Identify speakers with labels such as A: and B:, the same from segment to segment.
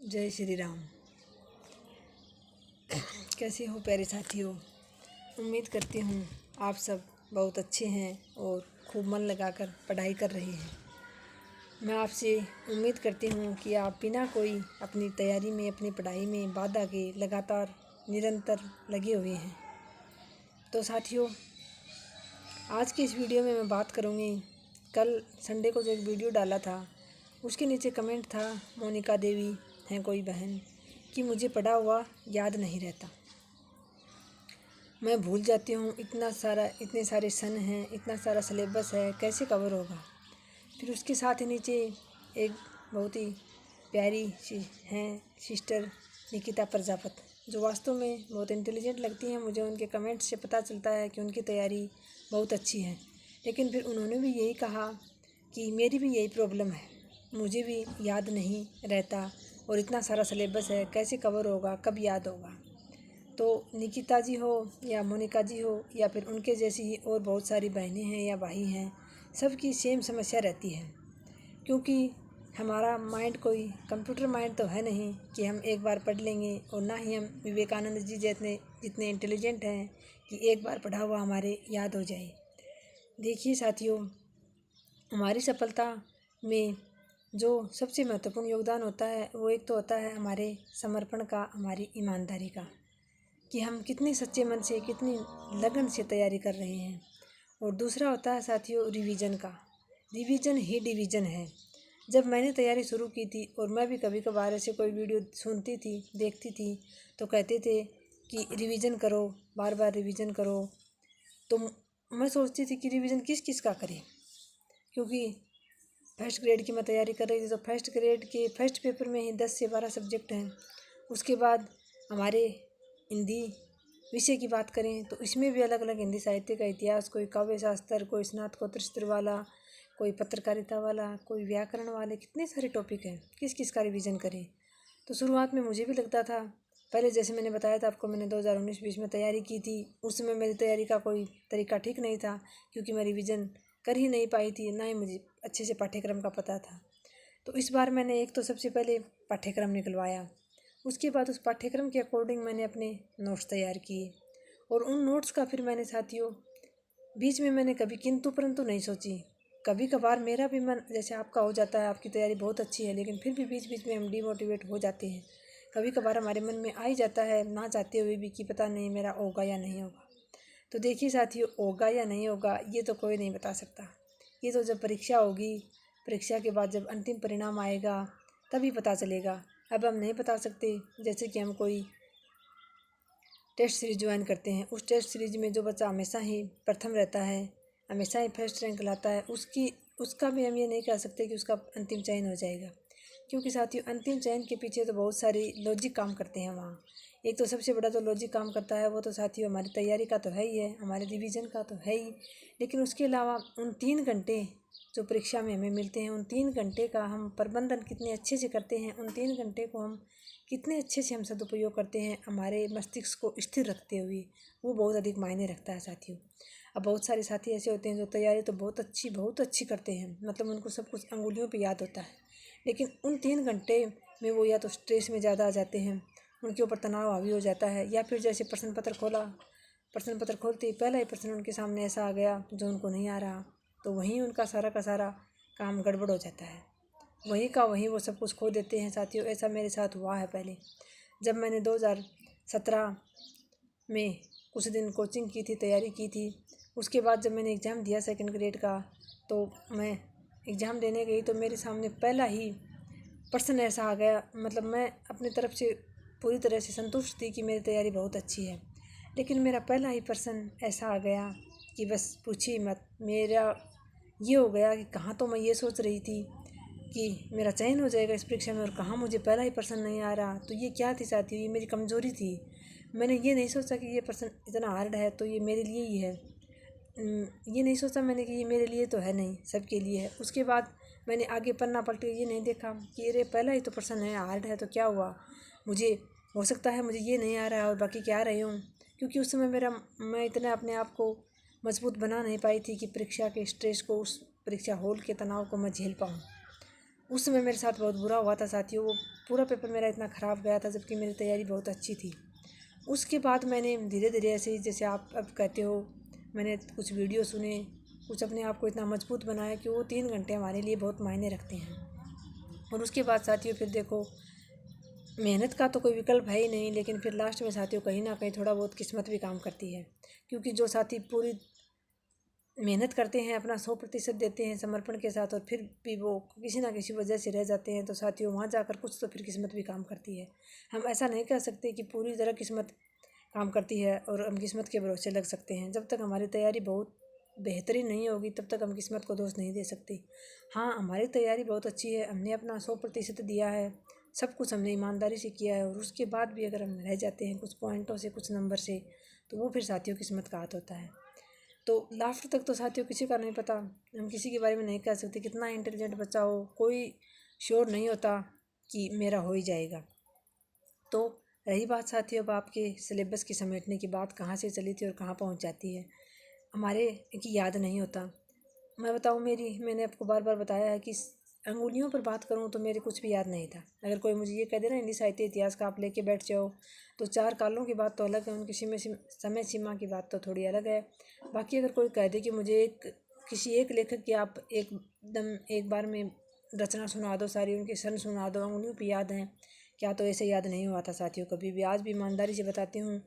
A: जय श्री राम। कैसे हो प्यारे साथियों। उम्मीद करती हूँ आप सब बहुत अच्छे हैं और खूब मन लगाकर पढ़ाई कर रहे हैं। मैं आपसे उम्मीद करती हूँ कि आप बिना कोई अपनी तैयारी में, अपनी पढ़ाई में बाधा के लगातार निरंतर लगे हुए हैं। तो साथियों, आज की इस वीडियो में मैं बात करूँगी, कल संडे को जो एक वीडियो डाला था उसके नीचे कमेंट था, मोनिका देवी हैं कोई बहन, कि मुझे पढ़ा हुआ याद नहीं रहता, मैं भूल जाती हूँ, इतने सारे सन हैं, इतना सारा सिलेबस है, कैसे कवर होगा। फिर उसके साथ ही नीचे एक बहुत ही प्यारी हैं सिस्टर निकिता प्रजापत, जो वास्तव में बहुत इंटेलिजेंट लगती हैं। मुझे उनके कमेंट से पता चलता है कि उनकी तैयारी बहुत अच्छी है। लेकिन फिर उन्होंने भी यही कहा कि मेरी भी यही प्रॉब्लम है, मुझे भी याद नहीं रहता और इतना सारा सिलेबस है, कैसे कवर होगा, कब याद होगा। तो निकिता जी हो या मोनिका जी हो या फिर उनके जैसी ही और बहुत सारी बहनें हैं या भाई हैं, सबकी सेम समस्या रहती है। क्योंकि हमारा माइंड कोई कंप्यूटर माइंड तो है नहीं कि हम एक बार पढ़ लेंगे, और ना ही हम विवेकानंद जी जितने इंटेलिजेंट हैं कि एक बार पढ़ा हुआ हमारे याद हो जाए। देखिए साथियों, हमारी सफलता में जो सबसे महत्वपूर्ण योगदान होता है वो एक तो होता है हमारे समर्पण का, हमारी ईमानदारी का, कि हम कितने सच्चे मन से, कितनी लगन से तैयारी कर रहे हैं। और दूसरा होता है साथियों रिवीजन का। रिवीजन ही डिवीज़न है। जब मैंने तैयारी शुरू की थी और मैं भी कभी कभार ऐसे कोई वीडियो सुनती थी, देखती थी, तो कहते थे कि रिवीजन करो, बार बार रिवीजन करो। तो मैं सोचती थी कि रिवीजन किस किस का करें, क्योंकि फर्स्ट ग्रेड की मैं तैयारी कर रही थी। तो फर्स्ट ग्रेड के फर्स्ट पेपर में ही 10 से 12 सब्जेक्ट हैं। उसके बाद हमारे हिंदी विषय की बात करें तो इसमें भी अलग अलग हिंदी साहित्य का इतिहास, कोई काव्य शास्त्र, कोई स्नातकोत्तर स्तर वाला, कोई पत्रकारिता वाला, कोई व्याकरण वाले, कितने सारे टॉपिक हैं, किस किस का रिवीजन करें। तो शुरुआत में मुझे भी लगता था, पहले जैसे मैंने बताया था आपको, मैंने 2019-20 में तैयारी की थी। उस समय मेरी तैयारी का कोई तरीका ठीक नहीं था, क्योंकि मैं रिवीजन कर ही नहीं पाई थी, ना ही मुझे अच्छे से पाठ्यक्रम का पता था। तो इस बार मैंने एक तो सबसे पहले पाठ्यक्रम निकलवाया, उसके बाद उस पाठ्यक्रम के अकॉर्डिंग मैंने अपने नोट्स तैयार किए। और उन नोट्स का फिर मैंने साथियों, बीच में मैंने कभी किंतु परंतु नहीं सोची। कभी कभार मेरा भी मन जैसे आपका हो जाता है, आपकी तैयारी बहुत अच्छी है, लेकिन फिर भी बीच बीच में हम डिमोटिवेट हो जाते हैं। कभी कभार हमारे मन में आ ही जाता है, ना चाहते हुए भी, कि पता नहीं मेरा होगा या नहीं होगा। तो देखिए साथियों, होगा या नहीं होगा ये तो कोई नहीं बता सकता। ये तो जब परीक्षा होगी, परीक्षा के बाद जब अंतिम परिणाम आएगा तभी पता चलेगा। अब हम नहीं बता सकते। जैसे कि हम कोई टेस्ट सीरीज ज्वाइन करते हैं, उस टेस्ट सीरीज में जो बच्चा हमेशा ही प्रथम रहता है, हमेशा ही फर्स्ट रैंक लाता है, उसका भी हम ये नहीं कह सकते कि उसका अंतिम चयन हो जाएगा। क्योंकि साथियों, अंतिम चयन के पीछे तो बहुत सारी लॉजिक काम करते हैं वहाँ। एक तो सबसे बड़ा जो लॉजिक काम करता है वो तो साथियों हमारी तैयारी का तो है ही है, हमारे रिवीजन का तो है ही, लेकिन उसके अलावा उन 3 घंटे जो परीक्षा में हमें मिलते हैं, उन 3 घंटे का हम प्रबंधन कितने अच्छे से करते हैं, उन 3 घंटे को हम कितने अच्छे से हम सदुपयोग करते हैं हमारे मस्तिष्क को स्थिर रखते हुए, वो बहुत अधिक मायने रखता है साथियों। अब बहुत सारे साथी ऐसे होते हैं जो तैयारी तो बहुत अच्छी करते हैं, मतलब उनको सब कुछ अंगुलियों पे याद होता है, लेकिन उन 3 घंटे में वो या तो स्ट्रेस में ज़्यादा आ जाते हैं, उनके ऊपर तनाव हावी हो जाता है, या फिर जैसे प्रश्न पत्र खोलते ही पहला ही प्रश्न उनके सामने ऐसा आ गया जो उनको नहीं आ रहा, तो वहीं उनका सारा का सारा काम गड़बड़ हो जाता है। वहीं का वहीं वो सब कुछ खो देते हैं साथियों। ऐसा मेरे साथ हुआ है पहले, जब मैंने 2017 में कुछ दिन कोचिंग की थी, तैयारी की थी। उसके बाद जब मैंने एग्ज़ाम दिया 2nd ग्रेड का, तो मैं एग्ज़ाम देने गई तो मेरे सामने पहला ही प्रश्न ऐसा आ गया, मतलब मैं अपनी तरफ से पूरी तरह से संतुष्ट थी कि मेरी तैयारी बहुत अच्छी है, लेकिन मेरा पहला ही प्रश्न ऐसा आ गया कि बस पूछिए मत। मेरा ये हो गया कि कहाँ तो मैं ये सोच रही थी कि मेरा चयन हो जाएगा इस परीक्षा में, और कहाँ मुझे पहला ही प्रश्न नहीं आ रहा। तो ये क्या थी साथियों, ये मेरी कमज़ोरी थी। मैंने ये नहीं सोचा कि ये प्रश्न इतना हार्ड है तो ये मेरे लिए ही है। ये नहीं सोचा मैंने कि ये मेरे लिए तो है नहीं, सबके लिए है। उसके बाद मैंने आगे पन्ना पलट के ये नहीं देखा कि अरे पहला ही तो प्रश्न है, हार्ड है तो क्या हुआ, मुझे हो सकता है मुझे ये नहीं आ रहा है और बाकी क्या रहे हूँ। क्योंकि उस समय मैं इतना अपने आप को मजबूत बना नहीं पाई थी कि परीक्षा के स्ट्रेस को, उस परीक्षा हॉल के तनाव को मैं झेल पाऊँ। उस समय मेरे साथ बहुत बुरा हुआ था साथियों। वो पूरा पेपर मेरा इतना ख़राब गया था, जबकि मेरी तैयारी बहुत अच्छी थी। उसके बाद मैंने धीरे धीरे ऐसे ही, जैसे आप अब कहते हो, मैंने कुछ वीडियो सुने, कुछ अपने आप को इतना मजबूत बनाया कि वो 3 घंटे हमारे लिए बहुत मायने रखते हैं। और उसके बाद साथियों फिर देखो, मेहनत का तो कोई विकल्प है ही नहीं, लेकिन फिर लास्ट में साथियों कहीं ना कहीं थोड़ा बहुत किस्मत भी काम करती है। क्योंकि जो साथी पूरी मेहनत करते हैं, अपना 100% देते हैं समर्पण के साथ, और फिर भी वो किसी ना किसी वजह से रह जाते हैं, तो साथियों वहाँ जाकर कुछ तो फिर किस्मत भी काम करती है। हम ऐसा नहीं कह सकते कि पूरी तरह किस्मत काम करती है और हम किस्मत के भरोसे लग सकते हैं। जब तक हमारी तैयारी बहुत बेहतरीन नहीं होगी, तब तक हम किस्मत को दोष नहीं दे सकते। हाँ, हमारी तैयारी बहुत अच्छी है, हमने अपना 100% दिया है, सब कुछ हमने ईमानदारी से किया है, और उसके बाद भी अगर हम रह जाते हैं कुछ पॉइंटों से, कुछ नंबर से, तो वो फिर साथियों किस्मत का हाथ होता है। तो लास्ट तक तो साथियों किसी का नहीं पता, हम किसी के बारे में नहीं कह सकते, कितना इंटेलिजेंट बच्चा हो, कोई श्योर नहीं होता कि मेरा हो ही जाएगा। तो रही बात साथियों अब आपके सिलेबस की समेटने की बात, कहाँ से चली थी और कहाँ पहुँच जाती है, हमारे की याद नहीं होता। मैं बताऊँ, मैंने आपको बार बार बताया है कि अंगुलियों पर बात करूँ तो मेरे कुछ भी याद नहीं था। अगर कोई मुझे ये कह दे ना हिंदी साहित्य इतिहास का आप लेके बैठ जाओ, तो 4 कालों की बात तो अलग है, उनकी समय सीमा की बात तो थोड़ी अलग है। बाकी अगर कोई कह दे कि मुझे किसी एक लेखक की आप एकदम एक बार में रचना सुना दो, सारी उनके सन सुना दो, अंगुलियों पर याद हैं क्या, तो ऐसे याद नहीं हुआ था साथियों कभी भी। आज भी ईमानदारी से बताती हूँ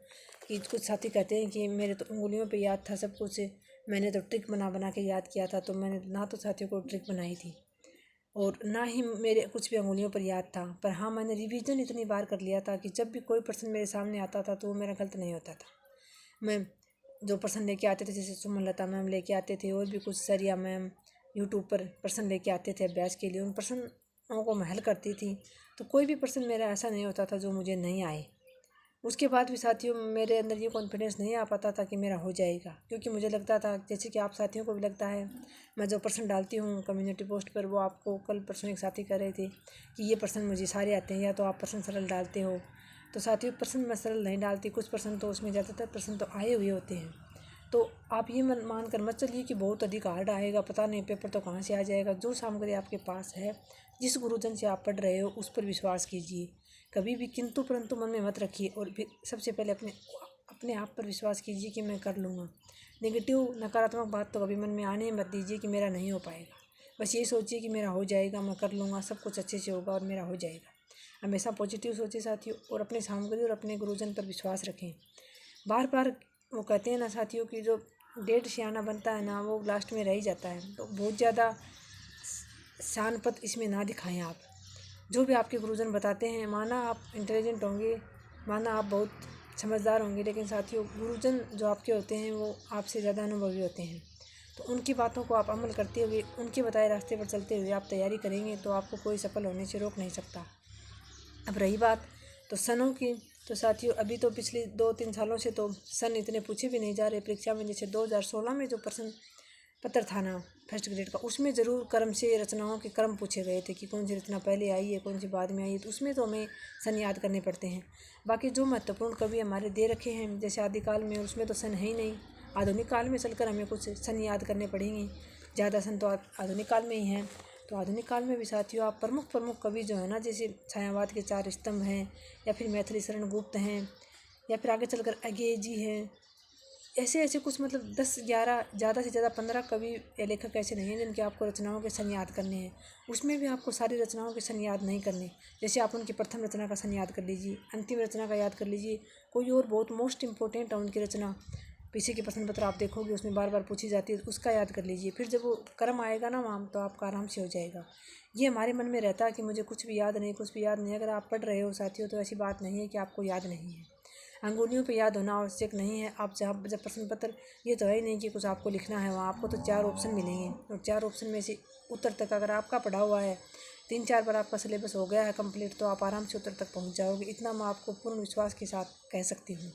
A: कि कुछ साथी कहते हैं कि मेरे तो उंगलियों पे याद था सब कुछ, मैंने तो ट्रिक बना बना के याद किया था। तो मैंने ना तो साथियों को ट्रिक बनाई थी और ना ही मेरे कुछ भी अंगुलियों पर याद था। पर हाँ, मैंने रिवीजन इतनी बार कर लिया था कि जब भी कोई प्रश्न मेरे सामने आता था तो वो मेरा गलत नहीं होता था। मैं जो प्रश्न लेके आते थे, जैसे सुमनलता मैम लेके आते थे, और भी कुछ सरिया मैम यूट्यूब पर प्रश्न लेके आते थे अभ्यास के लिए, उन प्रश्नों को मैं हल करती थी। तो कोई भी प्रश्न मेरा ऐसा नहीं होता था जो मुझे नहीं आए। उसके बाद भी साथियों मेरे अंदर ये कॉन्फिडेंस नहीं आ पाता था कि मेरा हो जाएगा, क्योंकि मुझे लगता था, जैसे कि आप साथियों को भी लगता है, मैं जो प्रश्न डालती हूँ कम्युनिटी पोस्ट पर, वो आपको कल परसों एक साथी कह रहे थे कि ये प्रश्न मुझे सारे आते हैं, या तो आप प्रश्न सरल डालते हो। तो साथियों प्रश्न मैं सरल नहीं डालती, कुछ प्रश्न तो उसमें ज़्यादातर प्रश्न तो आए हुए होते हैं। तो आप ये मान कर मत चलिए कि बहुत अधिक हार्ड आएगा, पता नहीं पेपर तो कहाँ से आ जाएगा। जो सामग्री आपके पास है, जिस गुरुजन से आप पढ़ रहे हो, उस पर विश्वास कीजिए। कभी भी किंतु परंतु मन में मत रखिए, और फिर सबसे पहले अपने आप पर विश्वास कीजिए कि मैं कर लूँगा। नेगेटिव नकारात्मक बात तो कभी मन में आने मत दीजिए कि मेरा नहीं हो पाएगा। बस ये सोचिए कि मेरा हो जाएगा, मैं कर लूँगा, सब कुछ अच्छे से होगा और मेरा हो जाएगा। हमेशा पॉजिटिव सोचिए साथियों, और अपनी सामग्री और अपने गुरुजन पर विश्वास रखें। बार बार वो कहते हैं ना साथियों कि जो डेढ़ सियाना बनता है ना, वो लास्ट में रह ही जाता है। तो बहुत ज़्यादा शानपत इसमें ना दिखाएं आप। जो भी आपके गुरुजन बताते हैं, माना आप इंटेलिजेंट होंगे, माना आप बहुत समझदार होंगे, लेकिन साथियों गुरुजन जो आपके होते हैं वो आपसे ज़्यादा अनुभवी होते हैं। तो उनकी बातों को आप अमल करते हुए, उनके बताए रास्ते पर चलते हुए आप तैयारी करेंगे, तो आपको कोई सफल होने से रोक नहीं सकता। अब रही बात तो सनों की, तो साथियों अभी तो पिछले 2-3 सालों से तो सन इतने पूछे भी नहीं जा रहे परीक्षा में। जैसे 2016 में जो प्रश्न पत्र था ना फर्स्ट ग्रेड का, उसमें ज़रूर क्रम से रचनाओं के क्रम पूछे गए थे कि कौन सी रचना पहले आई है, कौन सी बाद में आई है। तो उसमें तो हमें सन याद करने पड़ते हैं। बाकी जो महत्वपूर्ण कवि हमारे दे रखे हैं, जैसे आदिकाल में, उसमें तो सन है ही नहीं। आधुनिक काल में चलकर हमें कुछ सन याद करने पड़ेंगे। ज़्यादा सन तो आधुनिक काल में ही हैं। तो आधुनिक काल में भी साथियों आप प्रमुख कवि जो है ना, जैसे छायावाद के 4 स्तंभ हैं, या फिर मैथिली शरण गुप्त हैं, या फिर आगे चलकर अज्ञेय जी हैं, ऐसे कुछ मतलब 10-11 ज़्यादा से ज़्यादा 15 कवि या लेखक ऐसे नहीं हैं जिनके आपको रचनाओं के सन याद करने हैं। उसमें भी आपको सारी रचनाओं के सन याद नहीं करने। जैसे आप उनकी प्रथम रचना का सन याद कर लीजिए, अंतिम रचना का याद कर लीजिए, कोई और बहुत मोस्ट इंपॉर्टेंट है उनकी रचना, पीछे के प्रश्न पत्र आप देखोगे उसमें बार बार पूछी जाती है, उसका याद कर लीजिए। फिर जब वो क्रम आएगा ना वहाँ, तो आपका आराम से हो जाएगा। ये हमारे मन में रहता है कि मुझे कुछ भी याद नहीं, कुछ भी याद नहीं। अगर आप पढ़ रहे हो साथियों, तो ऐसी बात नहीं है कि आपको याद नहीं है। अंगुलियों पे याद होना आवश्यक नहीं है। आप जब प्रश्न पत्र, ये तो है ही नहीं कि कुछ आपको लिखना है वहाँ, आपको तो 4 ऑप्शन मिलेंगे, और 4 ऑप्शन में से उत्तर तक अगर आपका पढ़ा हुआ है, 3-4 बार आपका सिलेबस हो गया है कंप्लीट, तो आप आराम से उत्तर तक पहुँच जाओगे। इतना मैं आपको पूर्ण विश्वास के साथ कह सकती हूँ।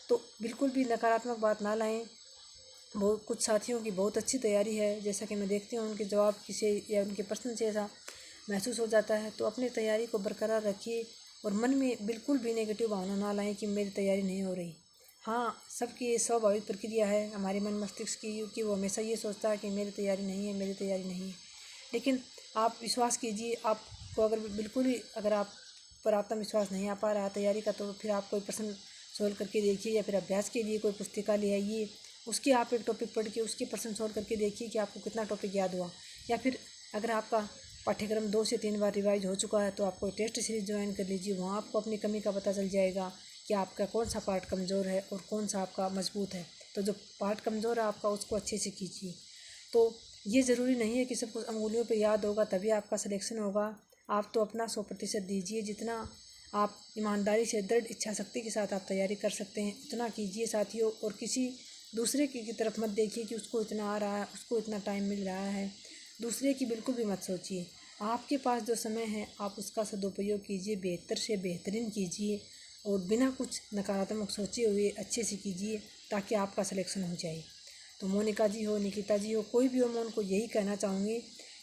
A: तो बिल्कुल भी नकारात्मक बात ना लाएं। बहुत कुछ साथियों की बहुत अच्छी तैयारी है, जैसा कि मैं देखती हूँ उनके जवाब से या उनके प्रश्न से ऐसा महसूस हो जाता है। तो अपनी तैयारी को बरकरार रखिए, और मन में बिल्कुल भी नेगेटिव भावना ना लाएं कि मेरी तैयारी नहीं हो रही। हाँ, सबकी ये स्वाभाविक प्रक्रिया है हमारे मन मस्तिष्क की, कि वो हमेशा ये सोचता है कि मेरी तैयारी नहीं है, मेरी तैयारी नहीं है। लेकिन आप विश्वास कीजिए। आपको अगर बिल्कुल ही अगर आप पर आत्मविश्वास नहीं आ पा रहा है तैयारी का, तो फिर आप कोई प्रश्न सोल्व करके देखिए, या फिर अभ्यास के लिए कोई पुस्तिका ले आइए, उसके आप एक टॉपिक पढ़ के उसके प्रश्न सोल्व करके देखिए कि आपको कितना टॉपिक याद हुआ। या फिर अगर आपका पाठ्यक्रम 2 से 3 बार रिवाइज हो चुका है तो आप कोई टेस्ट सीरीज ज्वाइन कर लीजिए। वहाँ आपको अपनी कमी का पता चल जाएगा कि आपका कौन सा पार्ट कमज़ोर है और कौन सा आपका मजबूत है। तो जो पार्ट कमज़ोर है आपका, उसको अच्छे से कीजिए। तो ये ज़रूरी नहीं है कि सब कुछ अंगुलियों पे याद होगा तभी आपका सिलेक्शन होगा। आप तो अपना 100% दीजिए। जितना आप ईमानदारी से, दृढ़ इच्छा शक्ति के साथ आप तैयारी कर सकते हैं उतना कीजिए साथियों। और किसी दूसरे की तरफ मत देखिए कि उसको इतना आ रहा है, उसको इतना टाइम मिल रहा है। दूसरे की बिल्कुल भी मत सोचिए। आपके पास जो समय है आप उसका सदुपयोग कीजिए, बेहतर से बेहतरीन कीजिए और बिना कुछ नकारात्मक सोचे हुए अच्छे से कीजिए ताकि आपका सिलेक्शन हो जाए। तो मोनिका जी हो, निकिता जी हो, कोई भी हो, मैं उनको यही कहना चाहूँगी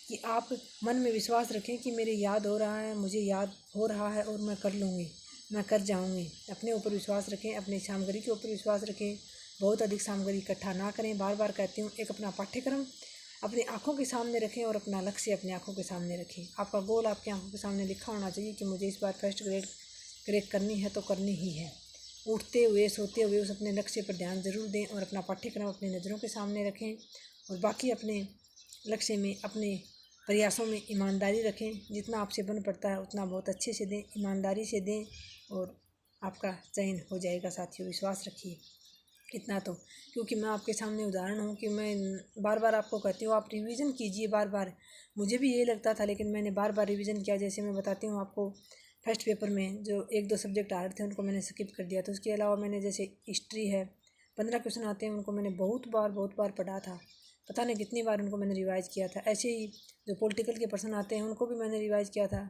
A: कि आप मन में विश्वास रखें कि मेरे याद हो रहा है, मुझे याद हो रहा है और मैं कर लूँगी, मैं कर जाऊँगी। अपने ऊपर विश्वास रखें, अपनी सामग्री के ऊपर विश्वास रखें। बहुत अधिक सामग्री इकट्ठा ना करें। बार बार कहती हूँ, एक अपना पाठ्यक्रम अपनी आँखों के सामने रखें और अपना लक्ष्य अपनी आँखों के सामने रखें। आपका गोल आपकी आँखों के सामने लिखा होना चाहिए कि मुझे इस बार फर्स्ट ग्रेड क्रैक करनी है तो करनी ही है। उठते हुए सोते हुए उस अपने लक्ष्य पर ध्यान ज़रूर दें और अपना पाठ्यक्रम अपनी नज़रों के सामने रखें और बाकी अपने लक्ष्य में, अपने प्रयासों में ईमानदारी रखें। जितना आपसे बन पड़ता है उतना बहुत अच्छे से दें, ईमानदारी से दें और आपका चयन हो जाएगा साथियों। विश्वास रखिए इतना तो, क्योंकि मैं आपके सामने उदाहरण हूँ कि मैं बार बार आपको कहती हूँ आप रिवीजन कीजिए बार बार। मुझे भी यही लगता था लेकिन मैंने बार बार रिवीजन किया। जैसे मैं बताती हूँ आपको, फर्स्ट पेपर में जो 1-2 सब्जेक्ट आ रहे थे उनको मैंने स्किप कर दिया था। उसके अलावा मैंने जैसे हिस्ट्री है, 15 क्वेश्चन आते हैं, उनको मैंने बहुत बार पढ़ा था। पता नहीं कितनी बार उनको मैंने रिवाइज़ किया था। ऐसे ही जो पॉलिटिकल के प्रश्न आते हैं उनको भी मैंने रिवाइज़ किया था।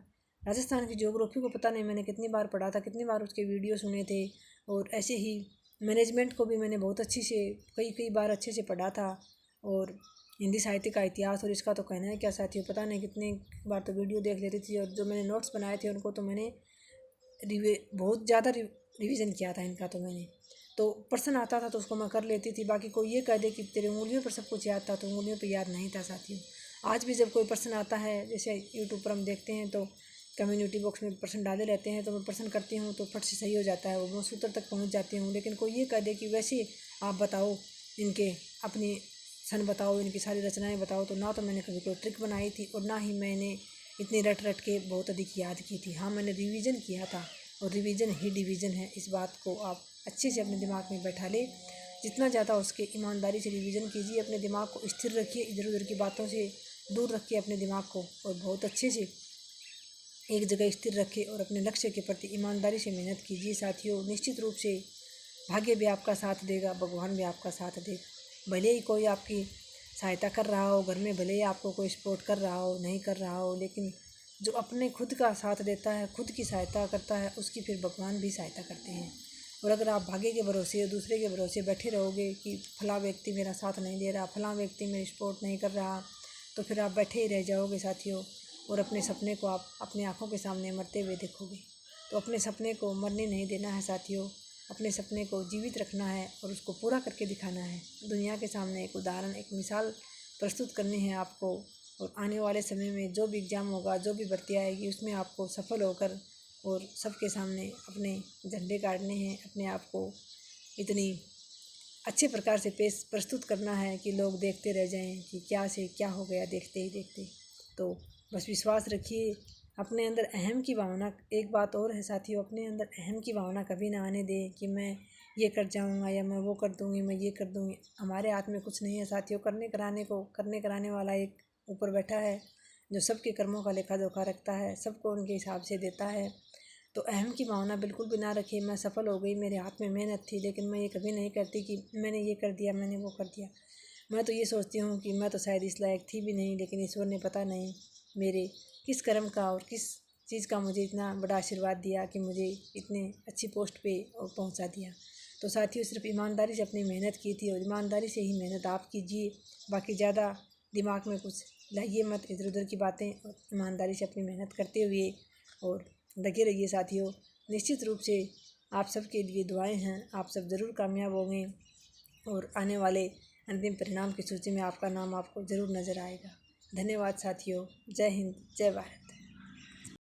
A: राजस्थान की ज्योग्राफी को पता नहीं मैंने कितनी बार पढ़ा था, कितनी बार उसके वीडियो सुने थे। और ऐसे ही मैनेजमेंट को भी मैंने बहुत अच्छी से कई बार अच्छे से पढ़ा था। और हिंदी साहित्य का इतिहास और इसका तो कहना है क्या साथियों, पता नहीं कितनी बार तो वीडियो देख लेती थी। और जो मैंने नोट्स बनाए थे उनको तो मैंने बहुत ज़्यादा रिवीजन किया था इनका। तो मैंने तो प्रश्न आता था तो उसको मैं कर लेती थी। बाकी कोई ये कह दे कि तेरे उंगलियों पर सब कुछ याद था, तो उंगलियों पर याद नहीं था साथियों। आज भी जब कोई प्रश्न आता है, जैसे यूट्यूब पर हम देखते हैं तो कम्युनिटी बॉक्स में प्रश्न डाले रहते हैं, तो मैं प्रश्न करती हूँ तो फट से सही हो जाता है, वो मैं सूत्र तक पहुँच जाती हूँ। लेकिन कोई ये कह दे कि वैसे आप बताओ, इनके अपनी सन बताओ, इनकी सारी रचनाएं बताओ, तो ना तो मैंने कभी कोई ट्रिक बनाई थी और ना ही मैंने इतनी रट के बहुत अधिक याद की थी। हाँ, मैंने रिवीजन किया था और रिवीजन ही डिवीज़न है। इस बात को आप अच्छे से अपने दिमाग में बैठा ले। जितना ज़्यादा उसके ईमानदारी से रिवीजन कीजिए, अपने दिमाग को स्थिर रखिए, इधर उधर की बातों से दूर रखिए अपने दिमाग को और बहुत अच्छे से एक जगह स्थिर रखें और अपने लक्ष्य के प्रति ईमानदारी से मेहनत कीजिए साथियों। निश्चित रूप से भाग्य भी आपका साथ देगा, भगवान भी आपका साथ देगा। भले ही कोई आपकी सहायता कर रहा हो घर में, भले ही आपको कोई सपोर्ट कर रहा हो, नहीं कर रहा हो, लेकिन जो अपने खुद का साथ देता है, खुद की सहायता करता है, उसकी फिर भगवान भी सहायता करते हैं। और अगर आप भाग्य के भरोसे, दूसरे के भरोसे बैठे रहोगे कि फलां व्यक्ति मेरा साथ नहीं दे रहा, फलां व्यक्ति मेरी सपोर्ट नहीं कर रहा, तो फिर आप बैठे ही रह जाओगे साथियों। और अपने सपने को आप अपनी आँखों के सामने मरते हुए देखोगे। तो अपने सपने को मरने नहीं देना है साथियों, अपने सपने को जीवित रखना है और उसको पूरा करके दिखाना है। दुनिया के सामने एक उदाहरण, एक मिसाल प्रस्तुत करनी है आपको। और आने वाले समय में जो भी एग्ज़ाम होगा, जो भी भर्ती आएगी, उसमें आपको सफल होकर और सबके सामने अपने झंडे गाड़ने हैं, अपने आप को इतनी अच्छे प्रकार से प्रस्तुत करना है कि लोग देखते रह जाएं कि क्या से क्या हो गया देखते ही देखते। तो बस विश्वास रखिए, अपने अंदर अहम की भावना, एक बात और है साथियों, अपने अंदर अहम की भावना कभी ना आने दें कि मैं ये कर जाऊंगा या मैं वो कर दूंगी, मैं ये कर दूंगी। हमारे हाथ में कुछ नहीं है साथियों। करने कराने वाला एक ऊपर बैठा है जो सबके कर्मों का लेखा जोखा रखता है, सबको उनके हिसाब से देता है। तो अहम की भावना बिल्कुल भी ना रखिए। मैं सफल हो गई, मेरे हाथ में मेहनत थी, लेकिन मैं ये कभी नहीं करती कि मैंने ये कर दिया, मैंने वो कर दिया। मैं तो ये सोचती हूँ कि मैं तो शायद इस लायक थी भी नहीं, लेकिन ईश्वर ने पता नहीं मेरे किस कर्म का और किस चीज़ का मुझे इतना बड़ा आशीर्वाद दिया कि मुझे इतने अच्छी पोस्ट पे पहुँचा दिया। तो साथियों, सिर्फ ईमानदारी से अपनी मेहनत की थी और ईमानदारी से ही मेहनत आप कीजिए। बाकी ज़्यादा दिमाग में कुछ लाइए मत इधर उधर की बातें, और ईमानदारी से अपनी मेहनत करते हुए और लगे रहिए साथियों। निश्चित रूप से आप सबके लिए दुआएं हैं, आप सब ज़रूर कामयाब होंगे और आने वाले अंतिम परिणाम की सूची में आपका नाम आपको ज़रूर नज़र आएगा। धन्यवाद साथियों। जय हिंद, जय भारत।